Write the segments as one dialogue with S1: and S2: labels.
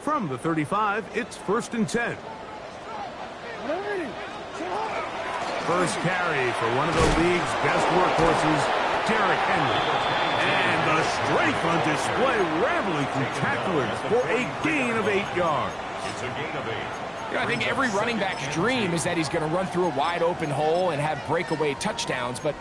S1: From the 35, it's 1st and 10. First carry for one of the league's best workhorses, Derrick Henry. And the strength on display, rambling through tacklers for a gain of 8 yards.
S2: It's a gain of 8.
S3: You know, I think every running back's dream is that he's going to run through a wide open hole and have breakaway touchdowns, but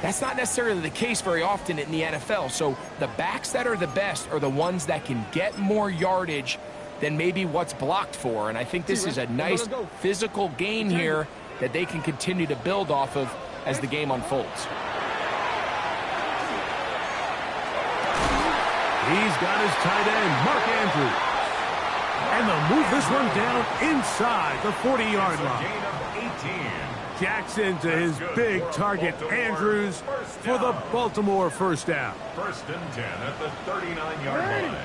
S3: that's not necessarily the case very often in the NFL. So the backs that are the best are the ones that can get more yardage than maybe what's blocked for. And I think this is a nice physical gain here that they can continue to build off of as the game unfolds.
S1: He's got his tight end, Mark Andrews. And they'll move this one down inside the 40-yard line.
S2: Gain of 18.
S1: Jackson to his big target, Andrews, for the Baltimore first down.
S2: 1st and 10 at the 39-yard line.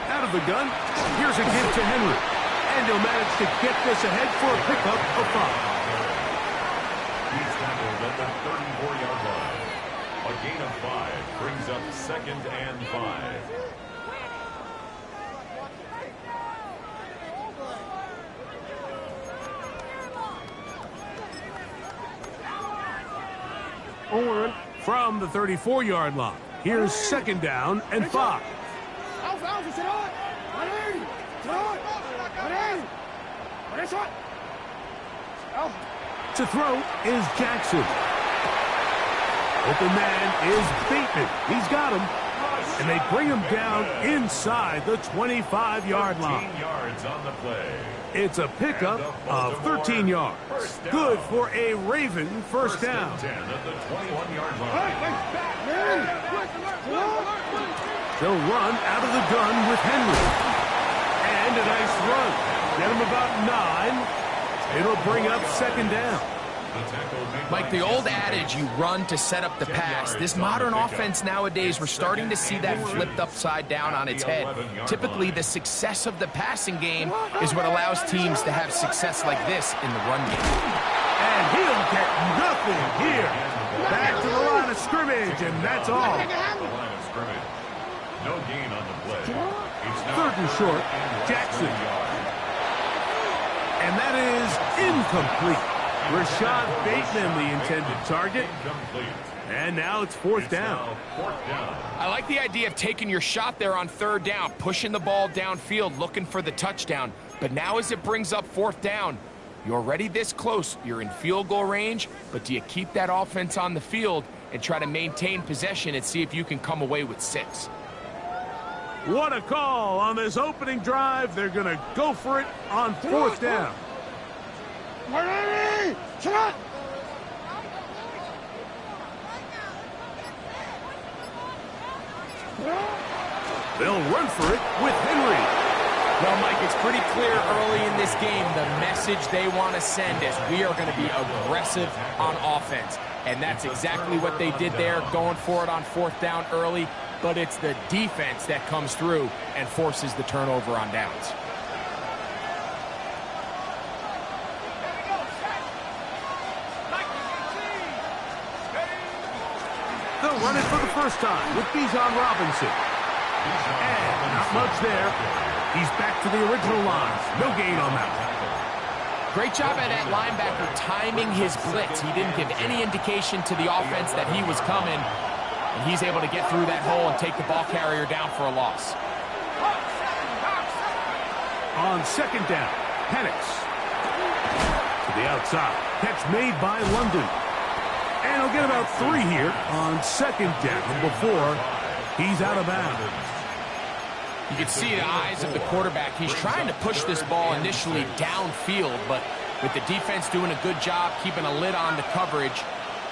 S1: Out of the gun, here's a give to Henry. And he'll manage to get this ahead for a pickup of 5.
S2: He's tackled at the 34-yard line. A gain of 5 brings up 2nd and 5.
S1: From the 34-yard line, here's 2nd down and 5. To throw is Jackson. Open man is Bateman. He's got him. And they bring him down inside the 25-yard line.
S2: 13 yards on the play.
S1: It's a pickup of 13 yards. Good for a Raven first down.
S2: 10 at the 21-yard line.
S1: They'll run out of the gun with Henry. And a nice run. Get him about 9. It'll bring up 2nd down.
S3: Mike, the old adage, you run to set up the pass. This modern offense nowadays, we're starting to see that flipped upside down on its head. Typically, the success of the passing game is what allows teams to have success like this in the run game.
S1: And he'll get nothing here. Back to the line of scrimmage, and that's all.
S2: The line of scrimmage. No gain on the play. It's now
S1: 3rd and short, Jackson. And that is incomplete. Rashad Bateman, the intended target. And now it's 4th down.
S3: I like the idea of taking your shot there on 3rd down, pushing the ball downfield, looking for the touchdown. But now as it brings up 4th down, you're already this close. You're in field goal range, but do you keep that offense on the field and try to maintain possession and see if you can come away with 6?
S1: What a call on this opening drive. They're going to go for it on 4th down. They'll run for it with Henry.
S3: Well, Mike, it's pretty clear early in this game the message they want to send is we are going to be aggressive on offense. And that's exactly what they did there, going for it on 4th down early. But it's the defense that comes through and forces the turnover on downs.
S1: They'll run it for the first time with Bijan Robinson. And not much there. He's back to the original line. No gain on that one.
S3: Great job at that linebacker timing his blitz. He didn't give any indication to the offense that he was coming. And he's able to get through that hole and take the ball carrier down for a loss.
S1: On 2nd down, Penix. To the outside. Catch made by London. And he'll get about 3 here on 2nd down before he's out of bounds.
S3: You can see the eyes of the quarterback. He's trying to push this ball initially downfield, but with the defense doing a good job keeping a lid on the coverage,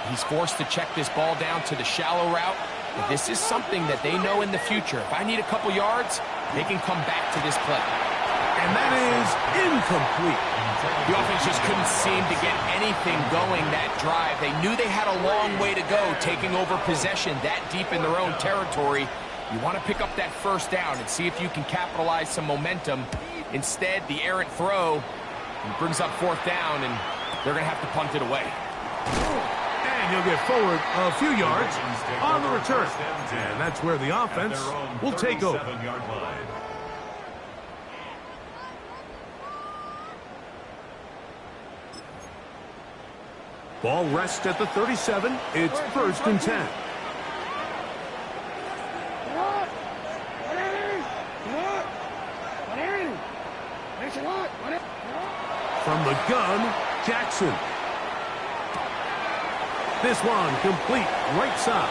S3: he's forced to check this ball down to the shallow route. But this is something that they know in the future. If I need a couple yards, they can come back to this play.
S1: And that is incomplete.
S3: The offense just couldn't seem to get anything going that drive. They knew they had a long way to go, taking over possession that deep in their own territory. You want to pick up that first down and see if you can capitalize some momentum. Instead, the errant throw brings up 4th down, and they're going to have to punt it away.
S1: And And he'll get forward a few yards on the return. And that's where the offense will take over. Ball rests at the 37. It's 1st and 10. From the gun, Jackson. This one complete right side.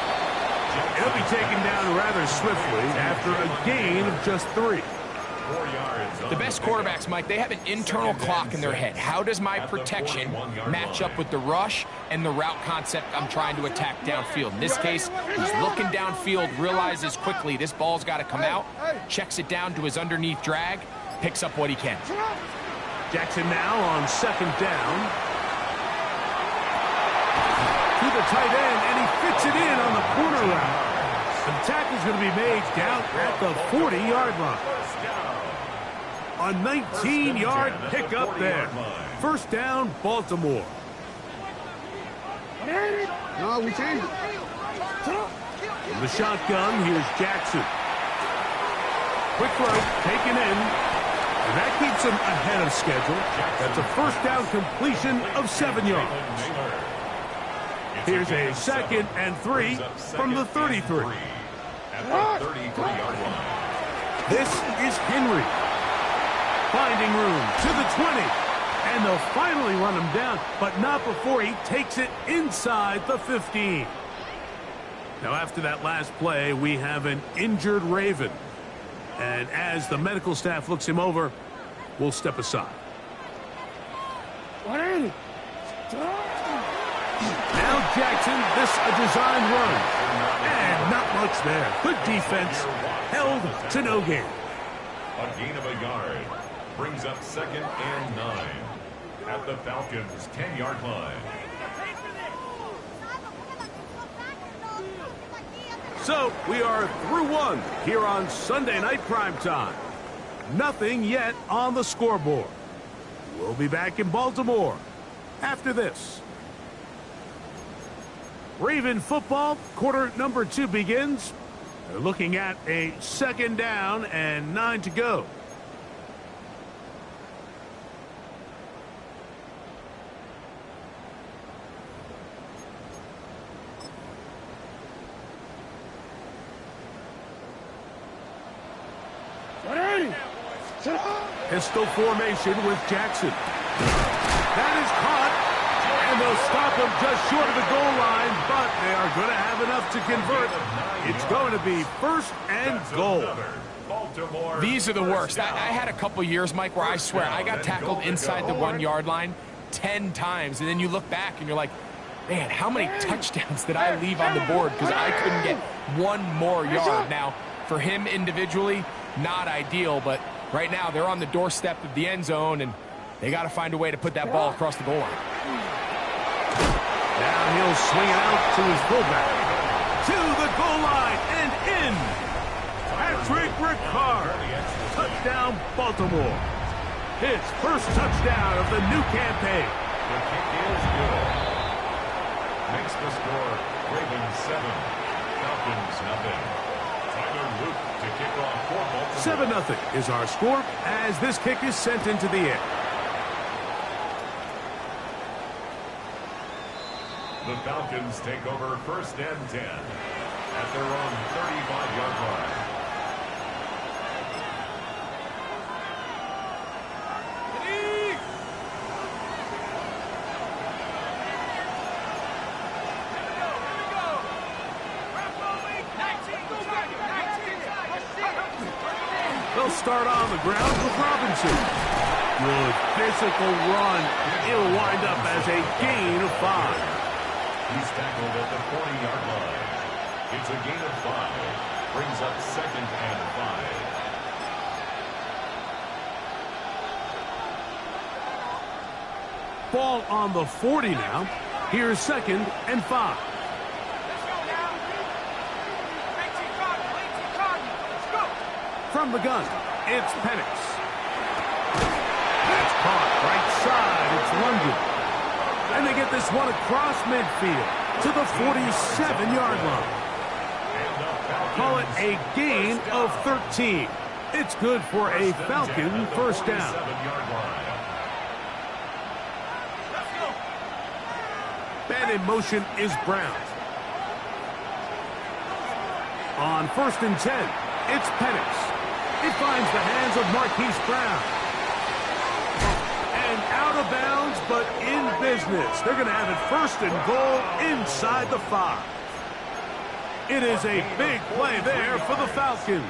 S1: He'll be taken down rather swiftly after a gain of just 3.
S3: The best quarterbacks, Mike, they have an internal clock in their head. How does my protection match up with the rush and the route concept I'm trying to attack downfield? In this case, he's looking downfield, realizes quickly this ball's got to come out, checks it down to his underneath drag, picks up what he can.
S1: Jackson now on 2nd down. To the tight end, and he fits it in on the corner route. The tackle's going to be made down at the 40-yard line. A 19-yard pickup there. 1st down, Baltimore.
S4: No, we changed it.
S1: In the shotgun, here's Jackson. Quick throw, taken in. And that keeps him ahead of schedule. That's a 1st down completion of 7 yards. Here's a 2nd and 3 from the 33.
S2: At the 33-yard line.
S1: This is Henry. Finding room to the 20. And they'll finally run him down, but not before he takes it inside the 15. Now, after that last play, we have an injured Raven. And as the medical staff looks him over, we'll step aside. Now Jackson, this a design run. And not much there. Good defense. Held to no gain.
S2: A gain of a yard. Brings up 2nd and 9. At the Falcons' 10-yard line.
S1: So, we are through one here on Sunday Night Primetime. Nothing yet on the scoreboard. We'll be back in Baltimore after this. Raven football, quarter number 2 begins. They're looking at a 2nd down and 9 to go. Pistol formation with Jackson. That is caught, and they'll stop him just short of the goal line, but they are going to have enough to convert. It's going to be 1st and goal.
S3: These are the worst. I had a couple years, Mike, where I swear I got tackled inside the 1-yard line 10 times, and then you look back and you're like, man, how many touchdowns did I leave on the board because I couldn't get one more yard? Now, for him individually, not ideal, but right now they're on the doorstep of the end zone, and they got to find a way to put that ball across the goal line.
S1: Now he'll swing it out to his fullback. To the goal line and in. Patrick Ricard. Touchdown, Baltimore. His 1st touchdown of the new campaign.
S2: The kick is good. Makes the score Ravens 7, Falcons nothing. Tyler Luke to kick off for Baltimore.
S1: 7-0 is our score as this kick is sent into the air.
S2: The Falcons take over 1st and 10 at their own 35-yard line.
S1: They'll start on the ground with Robinson. Good physical run. It'll wind up as a gain of 5.
S2: He's tackled at the 40-yard line. It's a gain of 5. Brings up 2nd and 5.
S1: Ball on the 40 now. Here's 2nd and 5. From the gun, it's Penix. That's caught right side. It's London. And they get this one across midfield. to the 47-yard line. Call it a gain of 13. It's good for a Falcon first down. Man in motion is Brown. On 1st and 10, it's Penix. It finds the hands of Marquise Brown. And out of bounds, but in business. They're going to have it 1st and goal inside the 5. It is a big play there for the Falcons.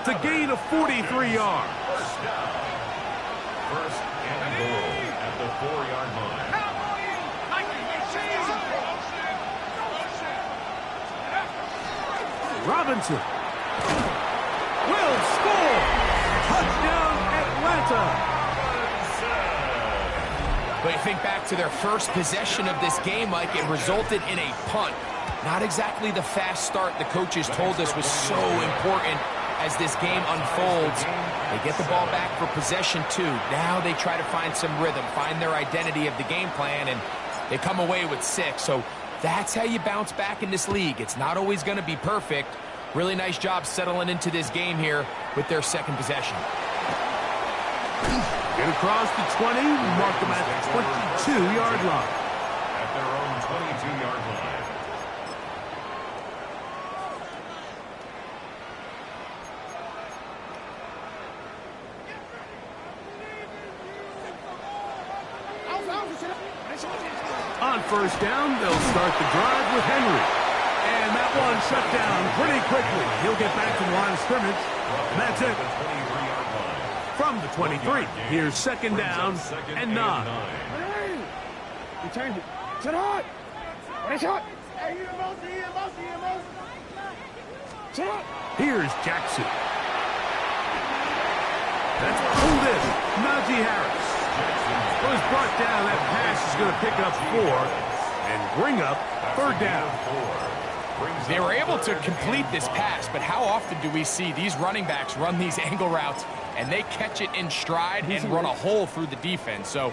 S1: It's a gain of 43 yards.
S2: First and goal at the 4-yard line.
S1: Robinson will score. Touchdown, Atlanta.
S3: But you think back to their first possession of this game, Mike, it resulted in a punt. Not exactly the fast start the coaches told us was so important as this game unfolds. They get the ball back for possession 2. Now they try to find some rhythm, find their identity of the game plan, and they come away with 6. So that's how you bounce back in this league. It's not always going to be perfect. Really nice job settling into this game here with their second possession.
S1: Get across the 20, mark them at the 22-yard line.
S2: At their own 22-yard line.
S1: On 1st down, they'll start the drive with Henry. And that one shut down pretty quickly. He'll get back to the line of scrimmage. That's it. From the 23, here's 2nd down and 9.
S4: You turned it. Sit hot. What shot? Sit hot.
S1: Here's Jackson. That's pulled in. Najee Harris was brought down. That pass is going to pick up 4 and bring up 3rd down.
S3: They were able to complete this pass, but how often do we see these running backs run these angle routes and they catch it in stride and run a hole through the defense? So,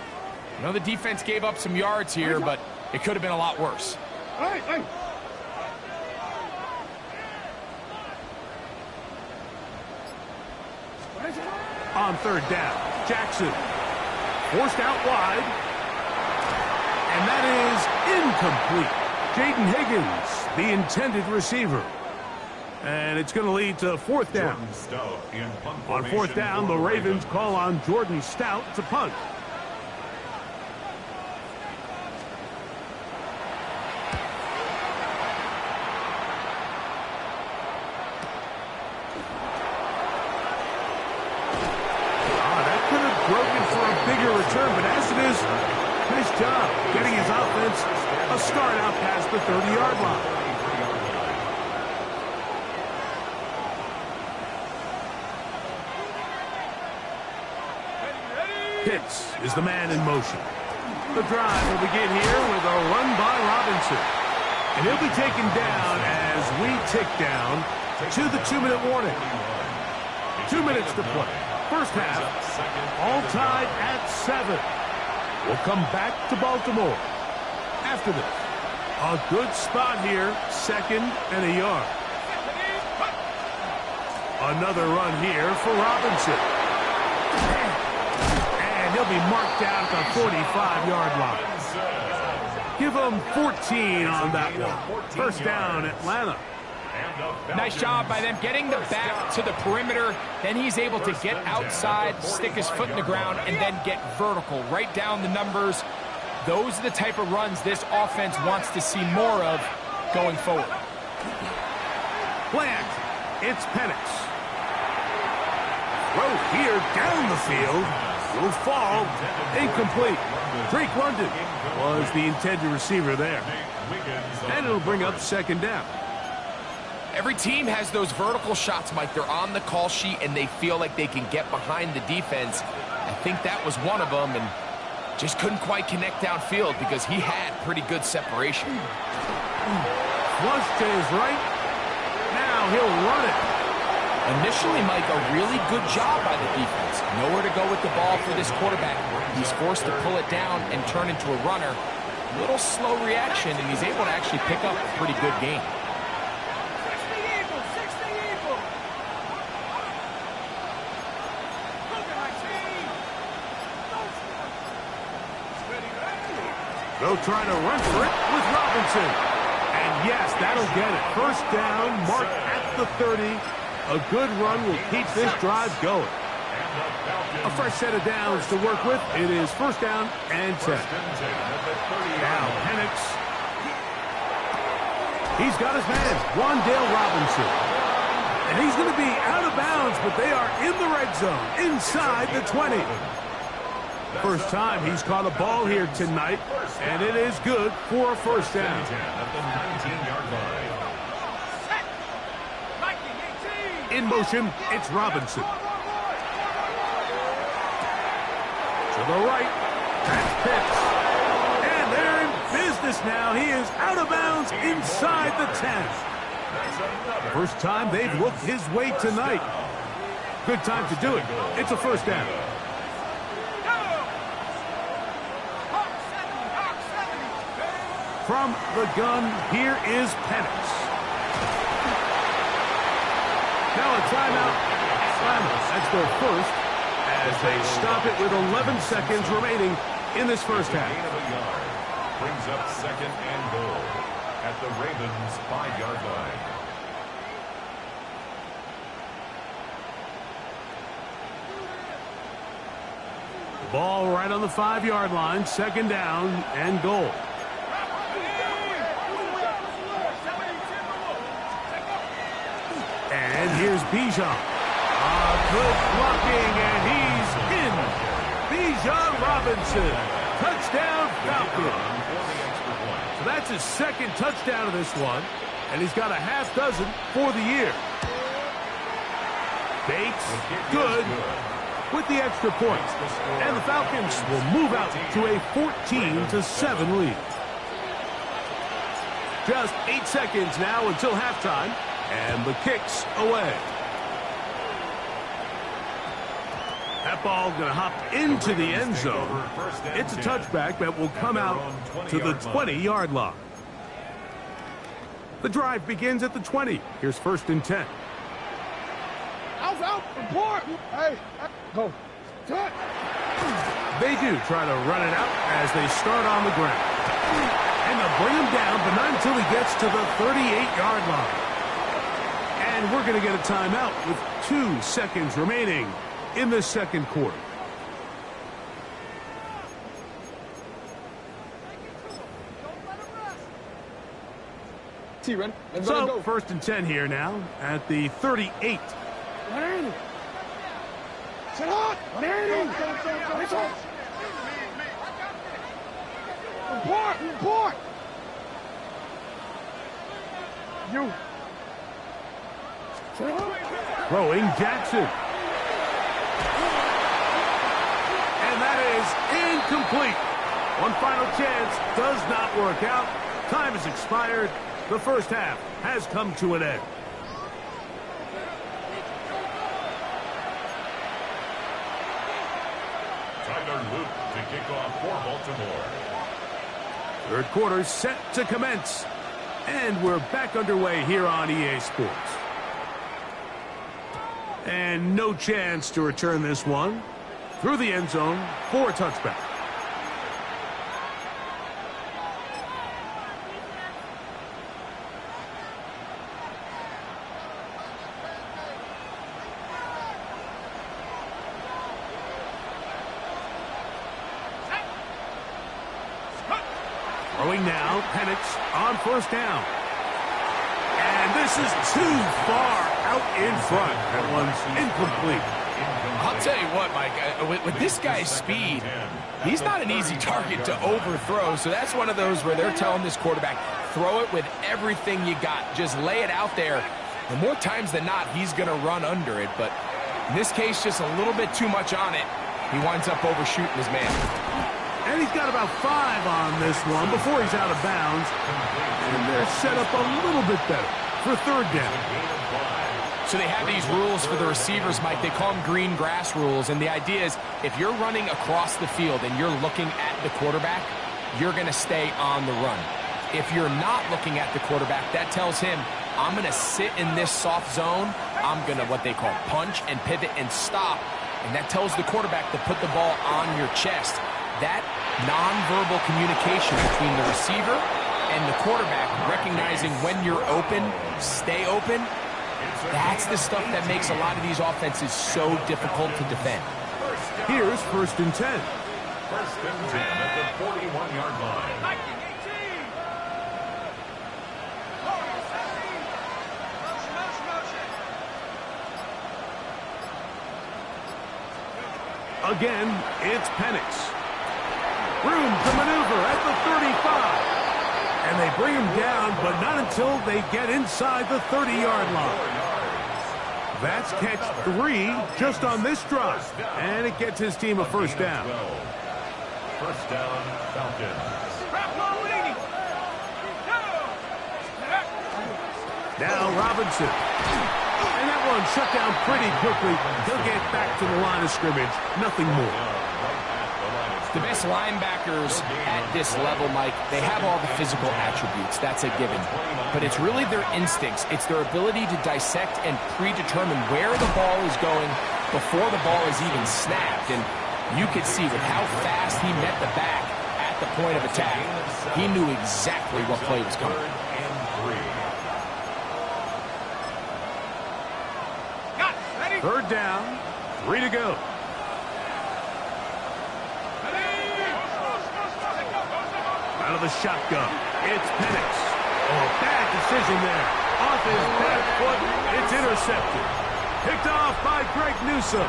S3: I know the defense gave up some yards here, but it could have been a lot worse.
S1: On 3rd down, Jackson forced out wide, and that is incomplete. Jaden Higgins, the intended receiver. And it's going to lead to 4th down. On 4th down, the Ravens call on Jordan Stout to punt. Bigger return, but as it is, nice job getting his offense a start out past the 30-yard line. Pitts is the man in motion. The drive will begin here with a run by Robinson. And he'll be taken down as we tick down to the 2-minute warning. 2 minutes to play. First half, all tied at 7. We'll come back to Baltimore after this. A good spot here, 2nd and a yard. Another run here for Robinson. And he'll be marked down at the 45-yard line. Give him 14 on that one. First down, Atlanta.
S3: Nice job by them getting the back to the perimeter. Then he's able to get outside, stick his foot in the ground, and then get vertical. Right down the numbers. Those are the type of runs this offense wants to see more of going forward.
S1: Play action. It's Penix. Throw here down the field. Will fall. Incomplete. Drake London was the intended receiver there. And it'll bring up 2nd down.
S3: Every team has those vertical shots, Mike. They're on the call sheet, and they feel like they can get behind the defense. I think that was one of them, and just couldn't quite connect downfield because he had pretty good separation.
S1: Flush to his right. Now he'll run it.
S3: Initially, Mike, a really good job by the defense. Nowhere to go with the ball for this quarterback. He's forced to pull it down and turn into a runner. Little slow reaction, and he's able to actually pick up a pretty good game.
S1: They'll try to run for it with Robinson. And yes, that'll get it. First down, marked at the 30. A good run will keep this drive going. A fresh set of downs to work with. It is first down and 10. Now Penix. He's got his man, Wan'Dale Robinson. And he's going to be out of bounds, but they are in the red zone, inside the 20. First time he's caught a ball here tonight, and it is good for a first down. In motion, it's Robinson. To the right, that's Pitts. And they're in business now. He is out of bounds inside the 10. First time they've looked his way tonight. Good time to do it. It's a first down. From the gun, here is Penix. Now a timeout. That's their first, as they stop it with 11 seconds remaining in this first half.
S2: Brings up second and goal at the Ravens' 5-yard line.
S1: Ball right on the 5-yard line, second down and goal. And here's Bijan. Good blocking, and he's in. Bijan Robinson. Touchdown, Falcons. So that's his second touchdown of this one, and he's got a half dozen for the year. Bates, good, with the extra point. And the Falcons will move out to a 14-7 lead. Just 8 seconds now until halftime. And the kick's away. That ball going to hop into the end zone. It's a touchback that will come out to the 20-yard line. The drive begins at the 20. Here's first and 10.
S4: Out, report. Hey, go. Cut.
S1: They do try to run it out as they start on the ground. And they'll bring him down, but not until he gets to the 38-yard line. And we're going to get a timeout with 2 seconds remaining in the second quarter.
S4: T-Ren, let's
S1: So,
S4: go.
S1: first and 10 here now at the 38.
S4: Sit hot. Report. You.
S1: Throwing Jackson. And that is incomplete. One final chance does not work out. Time has expired. The first half has come to an end.
S2: Tyler Luke to kick off for Baltimore.
S1: Third quarter set to commence. And we're back underway here on EA Sports. And no chance to return this one through the end zone for a touchback. Throwing now, Penix on first down. And this is too far out in front. That one's incomplete.
S3: I'll tell you what, Mike, with this guy's speed, he's not an easy target to overthrow. So that's one of those where they're telling this quarterback, throw it with everything you got. Just lay it out there. And more times than not, he's going to run under it. But in this case, just a little bit too much on it. He winds up overshooting his man.
S1: And he's got about 5 on this one before he's out of bounds. And they're set up a little bit better for third down.
S3: So they have these rules for the receivers, Mike. They call them green grass rules. And the idea is if you're running across the field and you're looking at the quarterback, you're going to stay on the run. If you're not looking at the quarterback, that tells him, I'm going to sit in this soft zone. I'm going to what they call punch and pivot and stop. And that tells the quarterback to put the ball on your chest. That nonverbal communication between the receiver and the quarterback, recognizing when you're open, stay open, that's the stuff that makes a lot of these offenses so difficult to defend.
S1: Here's 1st and 10.
S2: 1st and 10 at the 41-yard line.
S1: Again, it's Penix. Room to maneuver at the 35. And they bring him down, but not until they get inside the 30-yard line. That's catch 3 just on this drive. And it gets his team a 1st down.
S2: 1st down, Falcons.
S1: Now Robinson. And that one shut down pretty quickly. He'll get back to the line of scrimmage. Nothing more.
S3: The best linebackers at this level, Mike, they have all the physical attributes. That's a given. But it's really their instincts. It's their ability to dissect and predetermine where the ball is going before the ball is even snapped. And you could see with how fast he met the back at the point of attack, he knew exactly what play was coming.
S1: 3rd down, 3 to go. Out of the shotgun, it's Penix. Oh, bad decision there. Off his back foot, it's intercepted. Picked off by Greg Newsome.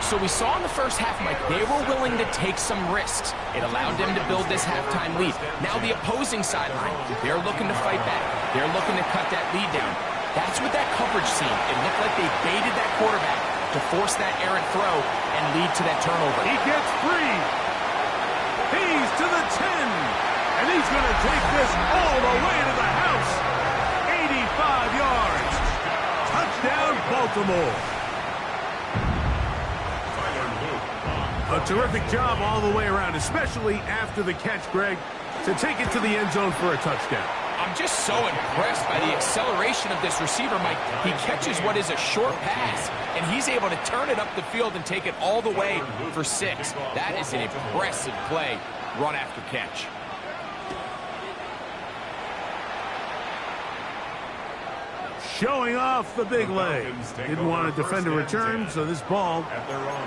S3: So we saw in the first half, Mike, they were willing to take some risks. It allowed them to build this halftime lead. Now the opposing sideline, they're looking to fight back. They're looking to cut that lead down. That's what that coverage scene. It looked like they baited that quarterback to force that errant throw and lead to that turnover.
S1: He gets free. He's to the 10. And he's going to take this all the way to the house. 85 yards. Touchdown, Baltimore. A terrific job all the way around, especially after the catch, Greg, to take it to the end zone for a touchdown.
S3: I'm just so impressed by the acceleration of this receiver, Mike. He catches what is a short pass, and he's able to turn it up the field and take it all the way for 6. That is an impressive play, run after catch.
S1: Showing off the big leg. Didn't want to defend a return, so this ball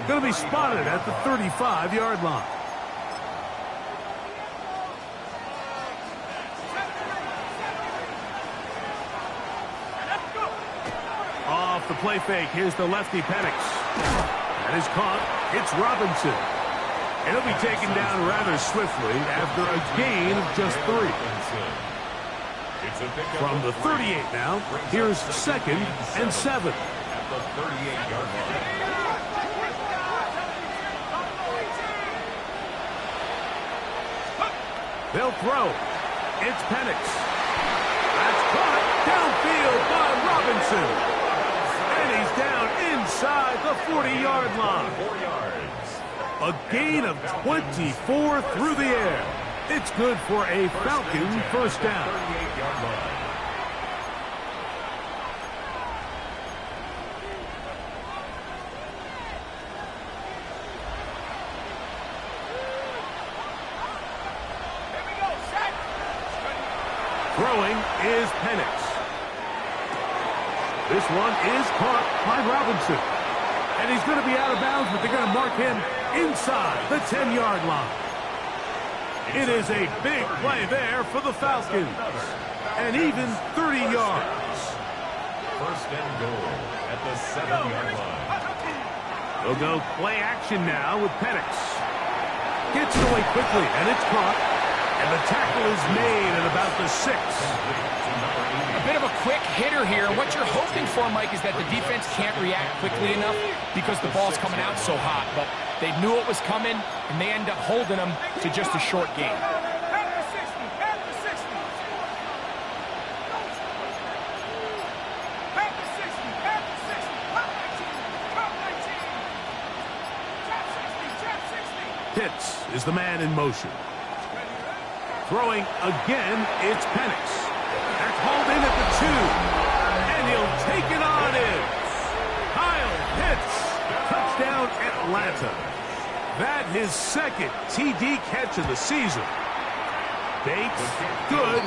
S1: going to be spotted at the 35-yard line. Off the play fake, here's the lefty Penix. That is caught. It's Robinson. And he'll be taken down rather swiftly after a gain of just 3. From the 38 now, here's 2nd and 7.
S2: At the 38-yard line.
S1: They'll throw. It's Penix. That's caught downfield by Robinson. And he's down inside the 40-yard line.
S2: 4 yards.
S1: A gain of 24 through the air. It's good for a Falcon 1st down.
S2: 38-yard line.
S1: Throwing is Penix. This one is caught by Robinson. And he's going to be out of bounds, but they're going to mark him inside the 10-yard line. It is a big play there for the Falcons. And even 30 yards.
S2: 1st and goal at the 7-yard line.
S1: They'll go play action now with Penix. Gets it away quickly, and it's caught. And the tackle is made at about the 6.
S3: A bit of a quick hitter here. What you're hoping for, Mike, is that the defense can't react quickly enough because the ball's coming out so hot. But they knew it was coming, and they end up holding them to just a short gain.
S1: Pitts is the man in motion. Throwing again, it's Penix. That's hauled in at the 2. And he'll take it on in. Kyle Pitts. Touchdown, Atlanta. That his second TD catch of the season. Bates, good,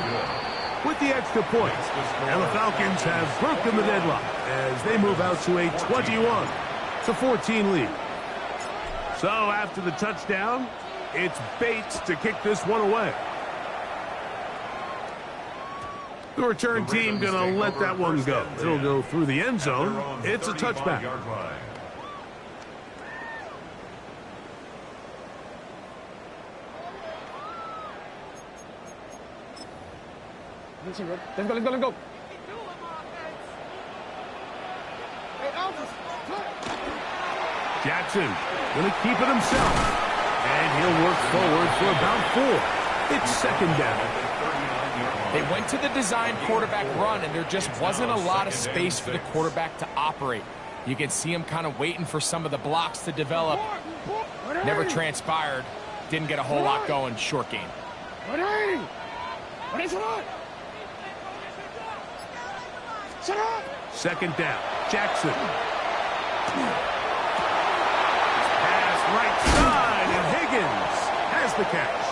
S1: with the extra point. And the Falcons have broken the deadlock as they move out to a 21-14 lead. So after the touchdown, it's Bates to kick this one away. The return team going to let that one go. It'll go through the end zone. It's a touchback.
S4: Let's go, let's go, let's go.
S1: Jackson going to keep it himself. And he'll work forward for about 4. It's second down.
S3: They went to the design quarterback run, and there just wasn't a lot of space for the quarterback to operate. You can see him kind of waiting for some of the blocks to develop. Never transpired. Didn't get a whole lot going. Short game.
S1: Second down. Jackson. Pass right side, and Higgins has the catch.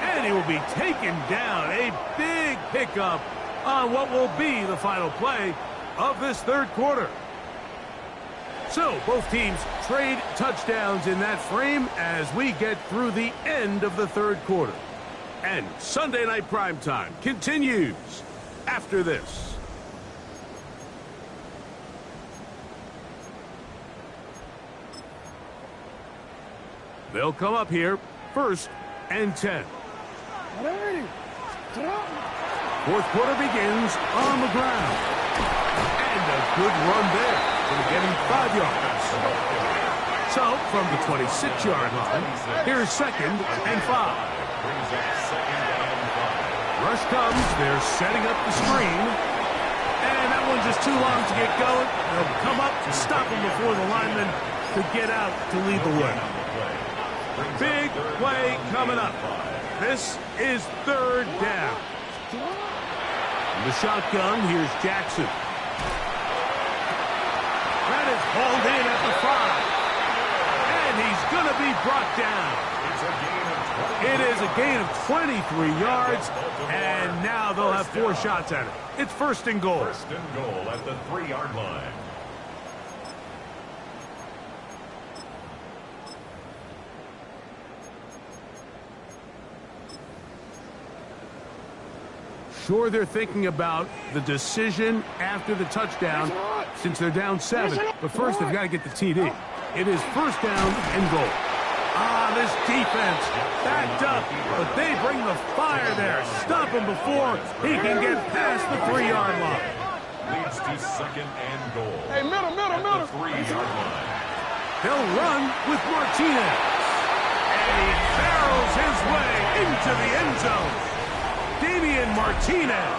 S1: And he will be taken down. A big pickup on what will be the final play of this third quarter. So both teams trade touchdowns in that frame as we get through the end of the third quarter. And Sunday Night Primetime continues after this. They'll come up here, 1st and 10. Fourth quarter begins on the ground. And a good run there. Going to get him 5 yards. So, from the 26-yard line, here's 2nd and 5. Rush comes. They're setting up the screen. And that one's just too long to get going. They'll come up to stop him before the lineman could get out to lead the way. Big play coming up. This is 3rd down. In the shotgun, here's Jackson. That is hauled in at the 5. And he's going to be brought down. It is a gain of 23 yards. And now they'll have 4 shots at it. It's 1st and goal.
S2: 1st and goal at the 3-yard line.
S1: Sure, they're thinking about the decision after the touchdown since they're down 7. But first, they've got to get the TD. It is 1st down and goal. This defense backed up, but they bring the fire there. Stop him before he can get past the 3-yard line.
S2: Leads to 2nd and goal.
S4: Hey, middle.
S2: At the 3-yard line.
S1: They'll run with Martinez. And he barrels his way into the end zone. Damian Martinez.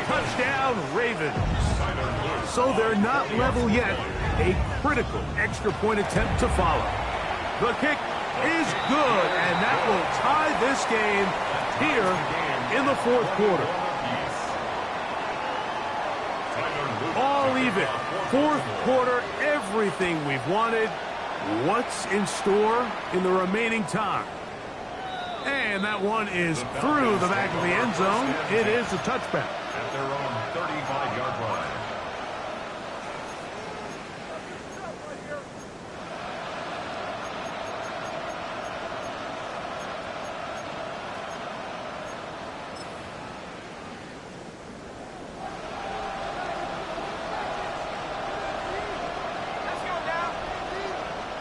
S1: Touchdown, Ravens. So they're not level yet. A critical extra point attempt to follow. The kick is good, and that will tie this game here in the 4th quarter. All even. 4th quarter, everything we've wanted. What's in store in the remaining time? And that one is through the back of the end zone. It is a touchback.
S2: At their own 35-yard line.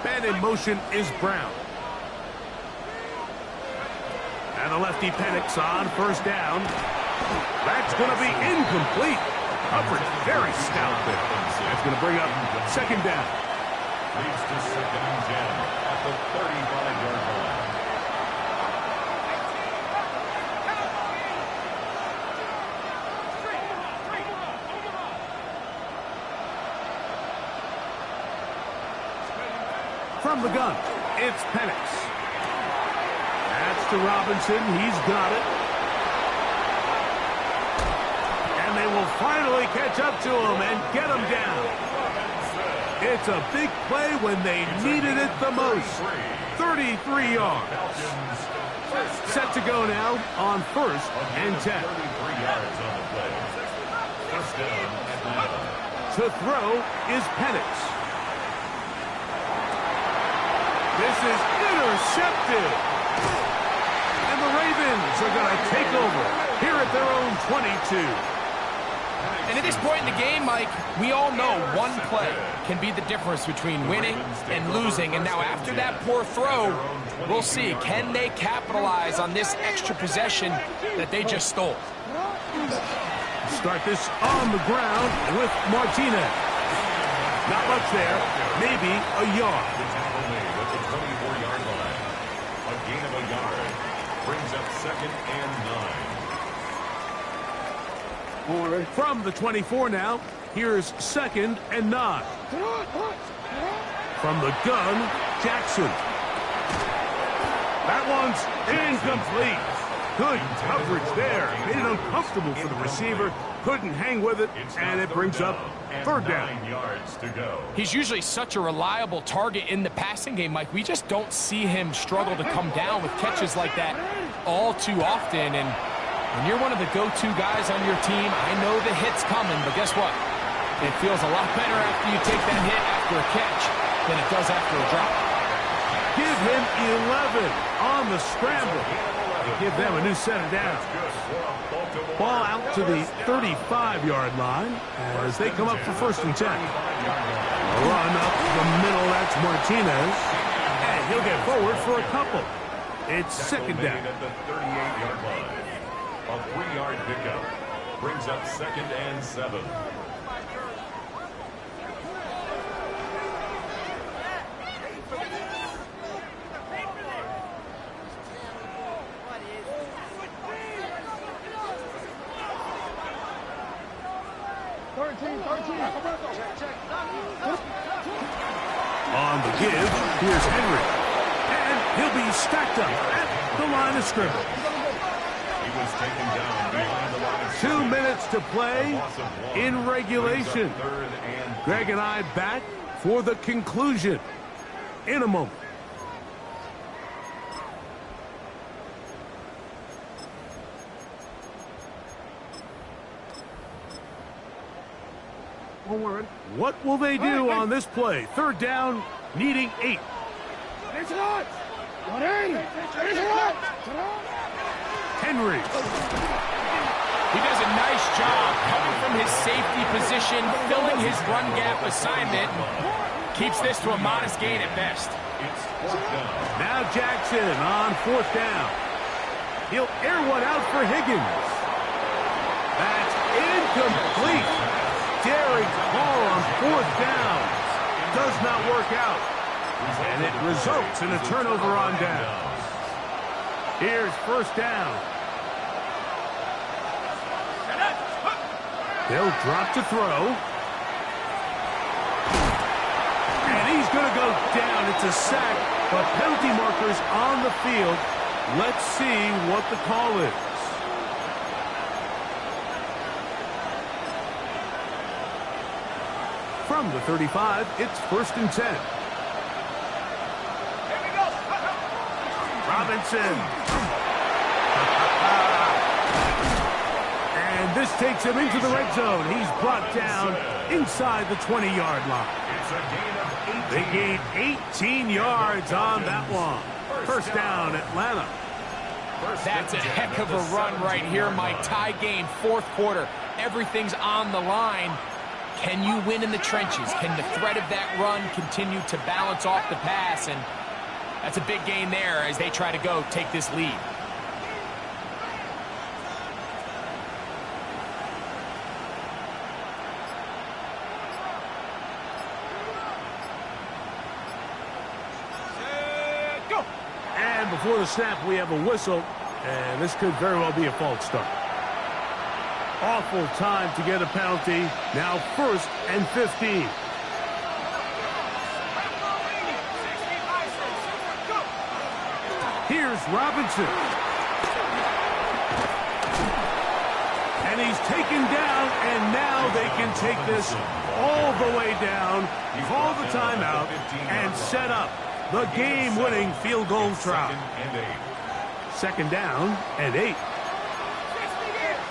S1: Man in motion is Brown. And the lefty Penix on 1st down. That's going to be incomplete. Coverage very stout there. That's going to bring up 2nd down.
S2: Leads to 2nd and 10 at the 35-yard line.
S1: From the gun, it's Penix. That's to Robinson. He's got it. And they will finally catch up to him and get him down. It's a big play when they needed it the most. 33 yards. Set to go now on 1st and 10.
S2: 33 yards on the play. First down, Atlanta.
S1: To throw is Penix. This is intercepted. And the Ravens are going to take over here at their own 22.
S3: And at this point in the game, Mike, we all know one play can be the difference between winning and losing. And now after that poor throw, we'll see, can they capitalize on this extra possession that they just stole?
S1: Start this on the ground with Martinez. Not much there, maybe a yard.
S2: The tackle made at the 24-yard line. A gain of a yard brings up 2nd and 9.
S1: From the 24 now, here's 2nd and 9. From the gun, Jackson. That one's incomplete. Good coverage there. Made it uncomfortable for the receiver. Couldn't hang with it, and it brings up 3rd down.
S2: 9 yards to go.
S3: He's usually such a reliable target in the passing game, Mike. We just don't see him struggle to come down with catches like that all too often. And when you're one of the go-to guys on your team, I know the hit's coming, but guess what? It feels a lot better after you take that hit after a catch than it does after a drop.
S1: Give him 11 on the scramble. Give them a new set of downs. Ball out to the 35-yard line as they come up for 1st and 10. Run up the middle, that's Martinez. And he'll get forward for a couple. It's 2nd down.
S2: At the 38-yard line. A 3-yard pickup brings up 2nd and 7.
S1: On the give, here's Henry. And he'll be stacked up at the line of scrimmage.
S2: He was taken down behind the line of
S1: 2 minutes to play
S2: Loss of 1.
S1: in regulation.
S2: 3rd and
S1: Greg and I back for the conclusion in a moment. What will they do on this play? 3rd down, needing 8. Henry.
S3: He does a nice job coming from his safety position, filling his run gap assignment, keeps this to a modest gain at best.
S2: it's 4th down.
S1: Now Jackson on 4th down. He'll air one out for Higgins. That's incomplete. Daring ball on 4th down. Does not work out. And it results in a turnover on down. Here's 1st down. They'll drop to throw. And he's going to go down. It's a sack, but penalty markers on the field. Let's see what the call is. From the 35, it's 1st and 10. Robinson. And this takes him into the red zone. He's brought down inside the 20-yard line.
S2: It's a gain of 18.
S1: They gained 18 yards on that one. 1st down, Atlanta.
S3: That's a heck of a run right here, Mike. Tie game, 4th quarter. Everything's on the line. Can you win in the trenches? Can the threat of that run continue to balance off the pass? And that's a big gain there as they try to go take this lead.
S1: And before the snap, we have a whistle, and this could very well be a false start. Awful time to get a penalty. Now 1st and 15. Here's Here's Robinson. And he's taken down, and now they can take this all the way down, call the timeout, and set up the game-winning field goal try. Second down and 8.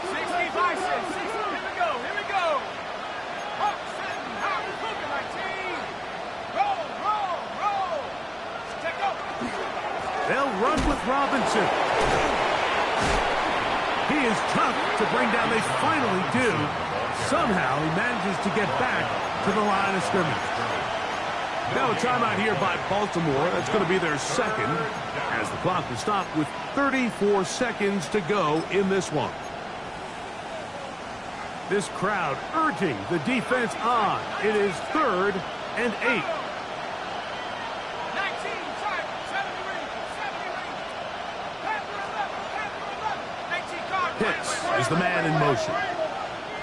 S4: 65 cents. Here we go. Here we go. Up, set, out, looking like team. Roll, roll, roll. Check up.
S1: They'll run with Robinson. He is tough to bring down. They finally do. Somehow he manages to get back to the line of scrimmage. Now a timeout here by Baltimore. That's going to be their second, as the clock will stop with 34 seconds to go in this one. This crowd urging the defense on. It is 3rd and 8.
S4: 19, 70 rings. Panther 11. 18 card.
S1: Pitts is the man in motion.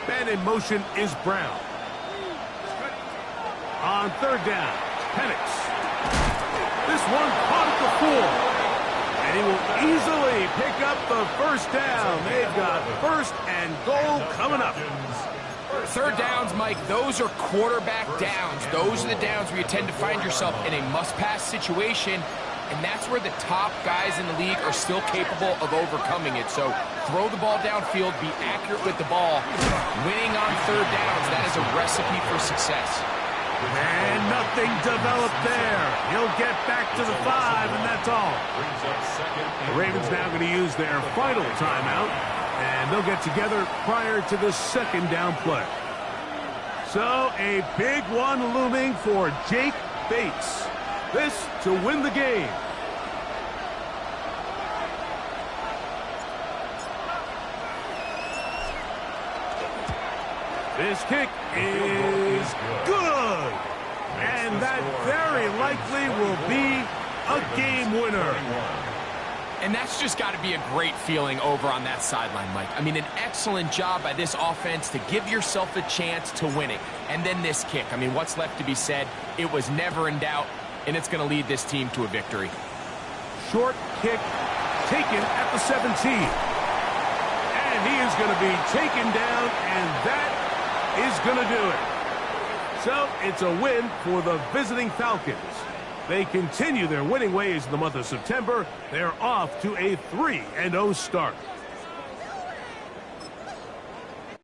S1: Man in motion is Brown. On 3rd down, Penix. This one caught at the 4. And he will easily pick up the first down. They've got 1st and goal coming up.
S3: 3rd downs, Mike, those are quarterback downs. Those are the downs where you tend to find yourself in a must-pass situation, and that's where the top guys in the league are still capable of overcoming it. So throw the ball downfield, be accurate with the ball. Winning on 3rd downs, that is a recipe for success.
S1: And nothing developed there. He'll get back to the 5, and that's all. The Ravens now going to use their final timeout, and they'll get together prior to the 2nd down play. So a big one looming for Jake Bates. This to win the game. This kick is good. And that very likely will be a game winner.
S3: And that's just got to be a great feeling over on that sideline, Mike. I mean, an excellent job by this offense to give yourself a chance to win it. And then this kick. I mean, what's left to be said? It was never in doubt, and it's going to lead this team to a victory.
S1: Short kick taken at the 17. And he is going to be taken down, and that is going to do it. So it's a win for the visiting Falcons. They continue their winning ways in the month of September. They're off to a 3-0 start.